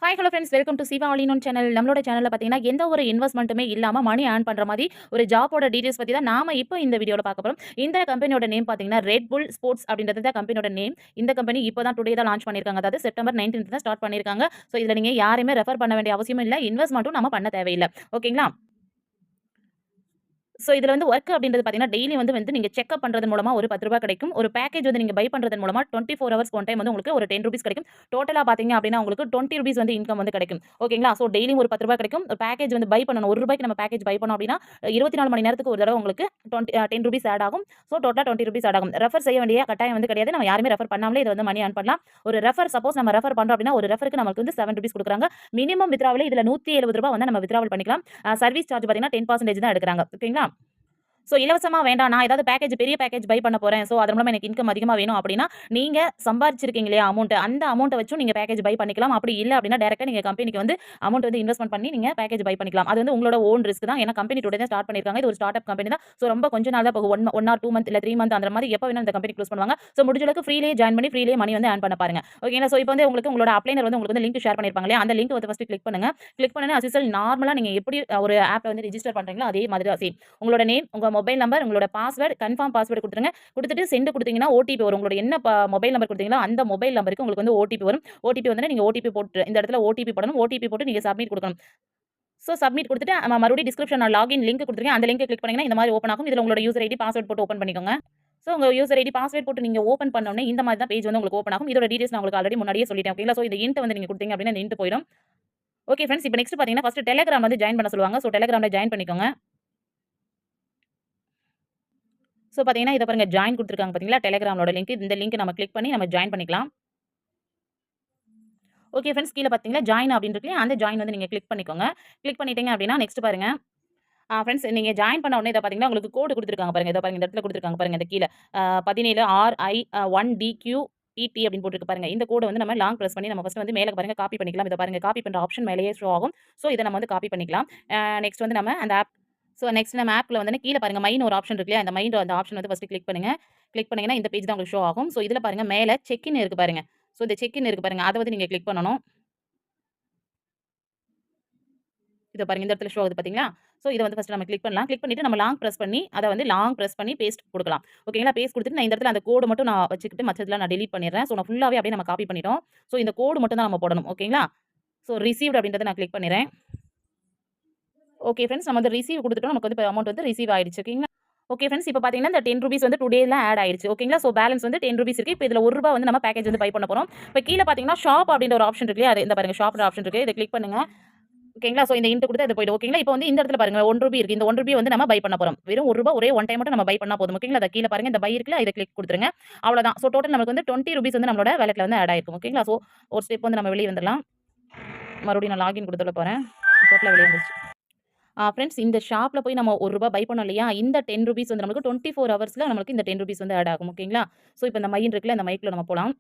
Hi hello friends, welcome to Siva all in one channel. நம்மளோட சேனல்ல பார்த்தீங்கன்னா, எந்த ஒரு இன்வெஸ்ட்மெண்ட்டுமே இல்லாம மணி ஏர்ன் பண்ற மாரி ஒரு ஜாப்போட டீடைல்ஸ் பத்தி தான் நாம இப்போ இந்த வீடியோல பார்க்க போறோம். இந்த கம்பெனியோட நேம் பார்த்தீங்கன்னா, ரெட் புல் ஸ்போர்ட்ஸ் அப்படின்றது தான் கம்பெனியோட நேம். இந்த கம்பெனி இப்போ தான் டுடே தான் லான்ச் பண்ணியிருக்காங்க. அதாவது செப்டம்பர் 19 தான் ஸ்டார்ட் பண்ணியிருக்காங்க. ஸோ இதுல நீங்க யாரையுமே ரெஃபர் பண்ண வேண்டிய அவசியமும் இல்ல. இன்வெஸ்ட்மெண்ட்டும் நம்ம பண்ண தேவையில்ல. ஓகேங்களா? ஸோ இதுல வந்து வொர்க் அப்படின்றது பார்த்தீங்கன்னா, டெய்லி வந்து நீங்க செக்கப் பண்றது மூலமா ஒரு ரூ. 10 கிடைக்கும். ஒரு பேக்கேஜ் வந்து நீங்க பை பண்றதன் மூலமா 24 ஹவர்ஸ் ஒன் டைம் வந்து உங்களுக்கு ஒரு ₹10 கிடைக்கும். டோட்டலா பார்த்தீங்க அப்படின்னா, உங்களுக்கு ₹20 வந்து இன்கம் வந்து கிடைக்கும். ஓகேங்களா? ஸோ டெய்லியும் ஒரு ரூ. 10 கிடைக்கும். பேக்கேஜ் வந்து பை பண்ணணும். ரூ. 1க்கு நம்ம பேக்கேஜ் பை பண்ணோம் அப்படின்னா, 24 மணி நேரத்துக்கு ஒரு தடவ உங்களுக்கு ₹10 ஆட் ஆகும். ஸோ டோட்டலா ₹20 ஆட் ஆகும். ரெஃபர் செய்ய வேண்டிய கட்டாயம் வந்து கிடையாது. நம்ம யாருமே ரெஃபர் பண்ணாமலே இத வந்து மணி ஏர்ன் பண்ணலாம். ஒரு ரெஃபர் சப்போஸ் நம்ம ரெஃபர் பண்றோம் அப்படின்னா, ஒரு ரெஃபருக்கு நமக்கு வந்து ₹7 குடுக்குறாங்க. மினிமம் வித்ட்ராவலே இதுல ₹170 வந்து நம்ம வித்ட்ராவல் பண்ணிக்கலாம். சர்வீஸ் சார்ஜ் பார்த்தீங்கன்னா 10% தான் எடுக்குறாங்க. ஓகேங்களா? ஸோ இலவசமா வேண்டாம். நான் ஏதாவது பெரிய பேக்கேஜ் பை பண்ண போறேன். ஸோ அதன் மூலமா எனக்கு இன்கம் அதிகமா வேணும் அப்டின்னா, நீங்க சம்பாரிச்சிருக்கீங்க இல்லையா அமௌண்ட், அந்த அமௌண்ட்ட வச்சும் நீங்க பேக்கேஜ் பை பண்ணிக்கலாம். அப்படி இல்ல அப்டின்னா, டைரக்ட்டா நீங்க கம்பெனிக்கு வந்து அமௌண்ட் வந்து இன்வெஸ்ட்மென்ட் பண்ணி நீங்க பேக்கேஜ் பை பண்ணிக்கலாம். அது வந்து உங்களோட ஓன் ரிஸ்க் தான். ஏன்னா கம்பெனி டுடே தான் ஸ்டார்ட் பண்ணியிருக்காங்க. இது ஒரு ஸ்டார்ட் அப் கம்பெனி தான். ஸோ ரொம்ப கொஞ்ச நாள் தான் போகும். 1 ஆர் 2 மந்த் இல்ல 3 மந்த் அந்த மாரி எப்ப வேணாலும் இந்த கம்பெனி க்ளோஸ் பண்ணுவாங்க. ஸோ முடிஞ்ச அளவுக்கு ஃப்ரீலயே ஜாயின் பண்ணி ஃப்ரீலயே மணி வந்து ஏர்ன் பண்ண பாருங்க. ஓகேங்களா? ஸோ இப்போ வந்து உங்களுக்கு உங்களோட அப்ளைனர் வந்து உங்களுக்கு வந்து லிங்க் ஷேர் பண்ணியிருப்பாங்க இல்லையா? அந்த லிங்க் வந்து ஃபர்ஸ்ட் கிளிக் பண்ணுங்க. கிளிக் பண்ணோனே அஸ் யூசுவல் நார்மலா நீங்க எப்படி ஒரு ஆப்ல வந்து ரிஜிஸ்டர் பண்றீங்களோ அதே மாதிரி தான் சேம். உங்களோட நேம், உங்க மொபைல் நம்பர், உங்களோட பாஸ்வேர்ட், கன்ஃபார்ம் பாஸ்வேர்ட் குடுத்துருங்க. குடுத்துட்டு சென்ட் குடுத்தீங்கன்னா ஓடிபி வரும். உங்களோட என்ன மொபைல் நம்பர் குடுத்தீங்களோ அந்த மொபைல் நம்பருக்கு உங்களுக்கு வந்து ஓடிபி வரும். ஓடிபி வந்தோனே நீங்க ஓடிபி போட்டு இந்த இடத்துல ஓடிபி போடணும். ஓடிபி போட்டு நீங்க சப்மிட் குடுக்கணும். ஸோ சப்மிட் குடுத்துட்டு மறுபடியும் டிஸ்கிரிப்ஷன்ல லாகின் லிங்க் குடுத்துருக்கேன். அந்த லிங்க் கிளிக் பண்ணீங்கன்னா இந்த மாரி ஓப்பன் ஆகும். இதுல உங்களோட யூசர் ஐடி, பாஸ்வேர்ட் போட்டு ஓப்பன் பண்ணிக்கோங்க. ஸோ உங்க யூசர் ஐடி, பாஸ்வேர்ட் போட்டு நீங்க ஓப்பன் பண்ண உடனே இந்த மாரி தான் பேஜ் வந்து உங்களுக்கு ஓப்பன் ஆகும். இதோட டீடைல்ஸ் நான் உங்களுக்கு ஆல்ரெடி முன்னாடியே சொல்லிட்டேன். ஓகேங்களா? ஸோ இந்த இன்ட் வந்து நீங்க குடுத்தீங்க அப்டின்னா இந்த இன்ட் போயிடும். ஓகே ஃபிரெண்ட்ஸ், இப்போ நெக்ஸ்ட் பார்த்தீங்கன்னா, ஃபர்ஸ்ட் டெலிகிராம் வந்து ஜாயின் பண்ண சொல்லுவாங்க. ஸோ டெலிகிராம்ல ஜாயின் பண்ணிக்கோங்க. ஸோ பார்த்தீங்கன்னா, இத பாருங்க ஜாயின் குடுத்துருக்காங்க பார்த்தீங்களா? டெலிகிராமோட லிங்க். இந்த லிங்க் நம்ம கிளிக் பண்ணி நம்ம ஜாயின் பண்ணிக்கலாம். ஓகே ஃபிரெண்ட்ஸ், கீழ பார்த்தீங்களா ஜாயின் அப்படின்னு இருக்கு இல்லையா? அந்த ஜாயின் வந்து நீங்க கிளிக் பண்ணிக்கோங்க. கிளிக் பண்ணிட்டீங்க அப்படின்னா, நெக்ஸ்ட் பாருங்க. ஃபிரெண்ட்ஸ், நீங்க ஜாயின் பண்ண உடனே இத பார்த்தீங்கன்னா, உங்களுக்கு கோடு குடுத்துருக்காங்க பாருங்க. இத பாருங்க இந்த இடத்துல குடுத்துருக்காங்க பாருங்க இந்த கீழ. 17RI1DQ PT அப்படின்னு போட்டுருக்கு பாருங்க. இந்த கோட வந்து நம்ம லாங் பிரஸ் பண்ணி நம்ம ஃபர்ஸ்ட் வந்து மேல பாருங்க காப்பி பண்ணிக்கலாம். இத பாருங்க காப்பி பண்ற ஆப்ஷன் மேலேயே ஷோ ஆகும். ஸோ இத நம்ம வந்து காப்பி பண்ணிக்கலாம். நெக்ஸ்ட் வந்து நம்ம அந்த ஆப் நெக்ஸ்ட் நம்ம ஆப்ல வந்து கீழ பாருங்க மைன்னு ஒரு ஆப்ஷன் இருக்கு இல்லையா? அந்த மைண்ட் அந்த ஆப்ஷன் வந்து ஃபர்ஸ்ட் கிளிக் பண்ணுங்க. கிளிக் பண்ணீங்கன்னா இந்த பேஜ் தான் உங்களுக்கு ஷோ ஆகும். ஸோ இதுல பாருங்க மேல செக் இன் இருக்கு பாருங்க. ஸோ இந்த செக் இன் இருக்கு பாருங்க. அத வந்து நீங்க கிளிக் பண்ணணும். இத பாருங்க இந்த இடத்துல ஷோ ஆகுது பார்த்தீங்களா? ஸோ இத வந்து ஃபர்ஸ்ட் நம்ம கிளிக் பண்ணலாம். கிளிக் பண்ணிட்டு நம்ம லாங் பிரஸ் பண்ணி அத வந்து லாங் பிரஸ் பண்ணி பேஸ்ட் குடுக்கலாம். ஓகேங்களா? பேஸ்ட் குடுத்துட்டு நான் இந்த இடத்துல அந்த கோடு மட்டும் நான் வச்சுக்கிட்டு மத்ததெல்லாம் நான் டெலீட் பண்ணிடுறேன். ஸோ நான் ஃபுல்லாவே அப்படியே நம்ம காப்பி பண்ணிட்டோம். ஸோ இந்த கோடு மட்டும் தான் நம்ம போடணும். ஓகேங்களா? ஸோ ரிசீவ்ட் அப்படின்றத நான் கிளிக் பண்ணிறேன். ஓகே ஃபிரெண்ட்ஸ், நம்ம வந்து ரிசீவ் குடுத்துட்டோம். நமக்கு வந்து இப்ப அமௌண்ட் வந்து ரிசீவ் ஆயிடுச்சு. ஓகேங்களா? ஓகே ஃபிரெண்ட்ஸ், இப்ப பார்த்தீங்கன்னா, இந்த ₹10 வந்து டுடேல ஆட் ஆயிடுச்சு. ஓகேங்களா? ஸோ பேலன்ஸ் வந்து ₹10 இருக்கு. இப்ப இதுல ₹1 வந்து நம்ம பேக்கேஜ் வந்து பை பண்ண போறோம். இப்ப கீழ பார்த்தீங்கன்னா, ஷாப் அப்படின்ற ஒரு ஆப்ஷன் இருக்கு இல்லையா? அது இந்த பாருங்க ஷாப்ன்ற ஆப்ஷன் இருக்கு. இத கிளிக் பண்ணுங்க. ஓகேங்களா? ஸோ இந்த இன்ட் குடுத்தா இது போய்டும். ஓகேங்களா? இப்ப வந்து இந்த இடத்துல பாருங்க ₹1 இருக்கு. இந்த ₹1 வந்து நம்ம பை பண்ண போறோம். வெறும் ₹1 ஒரே ஒன் டைம் மட்டும் நம்ம பை பண்ணா போதும். ஓகேங்களா? அத கீழ பாருங்க இந்த பை இருக்குல்ல, இத கிளிக் குடுத்துருங்க. அவ்வளோதான். ஸோ டோட்டல் நமக்கு வந்து ₹20 வந்து நம்மளோட வாலெட்ல வந்து ஆட் ஆயிருக்கும். ஓகேங்களா? ஸோ ஒரு ஸ்டெப் வந்து நம்ம வெளிய வந்துரலாம். மறுபடியும் நான் லாகின் குடுத்துள்ள போறேன். டோட்டலா வெளிய வந்துருச்சு. ஃபிரெண்ட்ஸ், இந்த ஷாப்ல போய் நம்ம ₹1 பை பண்ணோம் இல்லையா? இந்த ₹10 வந்து நமக்கு 24 ஹவர்ஸ்ல நம்மளுக்கு இந்த ₹10 வந்து ஆட் ஆகும். ஓகேங்களா? ஸோ இப்ப இந்த மைன்னு இருக்குல்ல, இந்த மைக்குள்ள நம்ம போலாம்.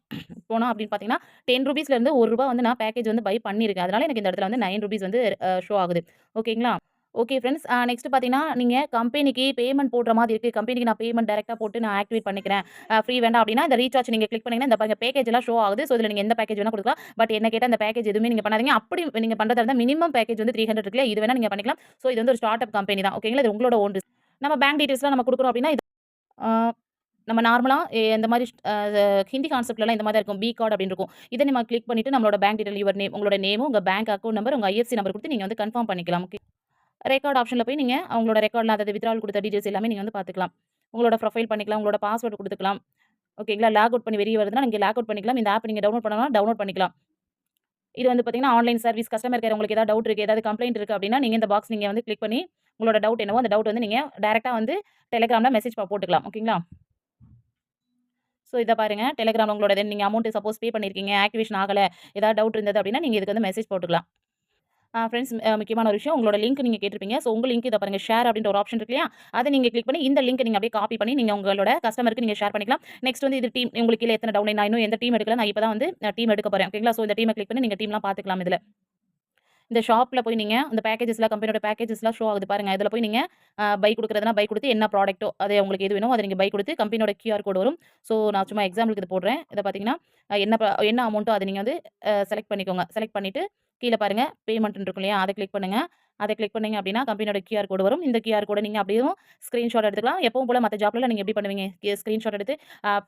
போனோம் அப்படின்னு பார்த்தீங்கன்னா, ₹10 இருந்து ₹1 வந்து நான் பேக்கேஜ் வந்து பை பண்ணியிருக்கேன். அதனால எனக்கு இந்த இடத்துல வந்து ₹9 வந்து ஷோ ஆகுது. ஓகேங்களா? ஓகே ஃபிரெண்ட்ஸ், நெக்ஸ்ட் பார்த்தீங்கன்னா, நீங்க கம்பெனிக்கு பேமெண்ட் போடுற மாதிரி இருக்கு. கம்பெனிக்கு நான் பேமெண்ட் டைரக்ட்டா போட்டு நான் ஆக்டிவேட் பண்ணிக்கிறேன். ஃப்ரீ வேண்டாம் அப்படின்னா, இந்த ரீசார்ஜ் நீங்க கிளிக் பண்ணீங்கன்னா, இந்த பாருங்க பேக்கேஜ் எல்லாம் ஷோ ஆகுது. ஸோ இதுல நீங்க எந்த பேக்கேஜ் வேணா குடுக்கலாம். பட் என்ன கேட்டா இந்த பேக்கேஜ் எதுவுமே நீங்க பண்ணாதீங்க. அப்படி நீங்க பண்றதா இருந்தா மினிமம் பேக்கேஜ் வந்து 300 இருக்குல்ல, இது வேணா நீங்க பண்ணிக்கலாம். ஸோ இது வந்து ஒரு ஸ்டார்ட் அப் கம்பெனி தான். ஓகேங்களா? இது உங்களோட ஓன் ரிஸ்க். நம்ம பேங்க் டீட்டெயில்ஸ்லாம் நம்ம குடுக்குறோம் அப்படின்னா, இது ஆ நம்ம நார்மலா இந்த மாரி ஹிந்தி கான்செப்ட்லலாம் இந்த மாரி தான் இருக்கும். கார்ட் அப்படின்னு இருக்கும். இத நம்ம கிளிக் பண்ணிட்டு நம்மளோட பேங்க் டீட்டெயில் யுவர் நேம், உங்களோட நேமும், உங்க பேங்க் அக்கவுண்ட் நம்பர், உங்க ஐஎஃப்எஸ்சி நம்பர் குடுத்து நீங்க வந்து கன்ஃபார்ம் பண்ணிக்கலாம். ஓகே. ரெக்கார்ட் ஆப்ஷன்ல போய் நீங்க அவங்களோட ரெக்கார்ட்ல அதாவது வித்ட்ராவல் குடுத்த டீடைல்ஸ் எல்லாமே நீங்க வந்து பார்த்துக்கலாம். உங்களோட ப்ரொஃபைல் பண்ணிக்கலாம். உங்களோட பாஸ்வேர்ட் குடுத்துக்கலாம். ஓகேங்களா? லாக் அவுட் பண்ணி வெளிய வருதுன்னா, நீங்க லாக் அவுட் பண்ணிக்கலாம். இந்த ஆப் நீங்க டவுன்லோட் பண்ணனும்னா டவுன்லோட் பண்ணிக்கலாம். இது வந்து பார்த்தீங்கன்னா, ஆன்லைன் சர்வீஸ் கஸ்டமர் கேர் உங்களுக்கு ஏதாவது டவுட் இருக்கு, ஏதாவது கம்ப்ளைண்ட் இருக்கு அப்டின்னா, நீங்க இந்த பாக்ஸ் நீங்க வந்து கிளிக் பண்ணி உங்களோட டவுட் என்னவோ அந்த டவுட் வந்து நீங்க டைரக்ட்டா வந்து டெலிகிராம்ல மெசேஜ் போட்டுக்கலாம். ஓகேங்களா? ஸோ இத பாருங்க டெலிகிராம்ல உங்களோட நீங்க அமௌண்ட் சப்போஸ் பே பண்ணியிருக்கீங்க, ஆக்டிவேஷன் ஆகல, ஏதாவது டவுட் இருந்தது அப்டின்னா, நீங்க இதுக்கு வந்து மெசேஜ் போட்டுக்கலாம். ஃப்ரெண்ட்ஸ், முக்கியமான ஒரு விஷயம் உங்களோட லிங்க் நீங்க கேட்டிருப்பீங்க. ஸோ உங்க லிங்க் இத பாருங்க ஷேர் அப்படின்ற ஒரு ஆப்ஷன் இருக்கு இல்லையா? அத நீங்க கிளிக் பண்ணி இந்த லிங்க் நீங்க அப்படியே காப்பி பண்ணி நீங்க உங்களோட கஸ்டமருக்கு நீங்க ஷேர் பண்ணிக்கலாம். நெக்ஸ்ட் வந்து இது டீம் உங்களுக்கு கீழ எத்தன டவுன்லைன் நான் இன்னும் எந்த டீம் எடுக்கல. நான் இப்ப தான் வந்து டீம் எடுக்க போறேன். ஓகேங்களா? ஸோ இந்த டீம கிளிக் பண்ணி நீங்க டீம்லாம் பார்த்துக்கலாம் இதுல. இந்த ஷாப்ல போய் நீங்க அந்த பேக்கேஜஸ்லாம் கம்பெனியோட பேக்கேஜஸ்லாம் ஷோ ஆகுது பாருங்க. இதுல போய் நீங்க பை குடுக்குறதுனா பை குடுத்து என்ன ப்ராடக்ட்டோ அது உங்களுக்கு எது வேணுமோ அத நீங்க பை குடுத்து கம்பெனியோட கியூஆர் கோடு வரும். ஸோ நான் சும்மா எக்ஸாம்பிளுக்கு இது போடுறேன். இத பார்த்தீங்கன்னா, என்ன அமௌண்ட்டோ அத நீங்க வந்து செலக்ட் பண்ணிக்கோங்க. செலக்ட் பண்ணிட்டு கீழ பாருங்க பேமெண்ட்ன்னு இருக்கும் இல்லையா? அத கிளிக் பண்ணுங்க. அத கிளிக் பண்ணீங்க அப்டின்னா, கம்பெனியோட கியூஆர் கோடு வரும். இந்த கியூஆர் கோட நீங்க அப்படியும் ஸ்கிரீன்ஷாட் எடுத்துக்கலாம். எப்பவும் போல மத்த ஜாப்லலாம் நீங்க எப்படி பண்ணுவீங்க? ஸ்கிரீன்ஷாட் எடுத்து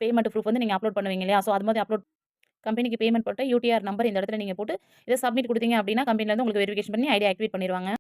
பேமெண்ட் ப்ரூஃப் வந்து நீங்க அப்லோட் பண்ணுவீங்க இல்லையா? ஸோ அது மாரி அப்லோட் கம்பெனிக்கு பேமெண்ட் போட்டு யூடிஆர் நம்பர் இந்த இடத்துல நீங்க போட்டு இத சப்மிட் குடுத்தீங்க அப்டின்னா, கம்பெனிலருந்து உங்களுக்கு வெரிஃபிகேஷன் பண்ணி ஐடி ஆக்டிவேட் பண்ணிருவாங்க.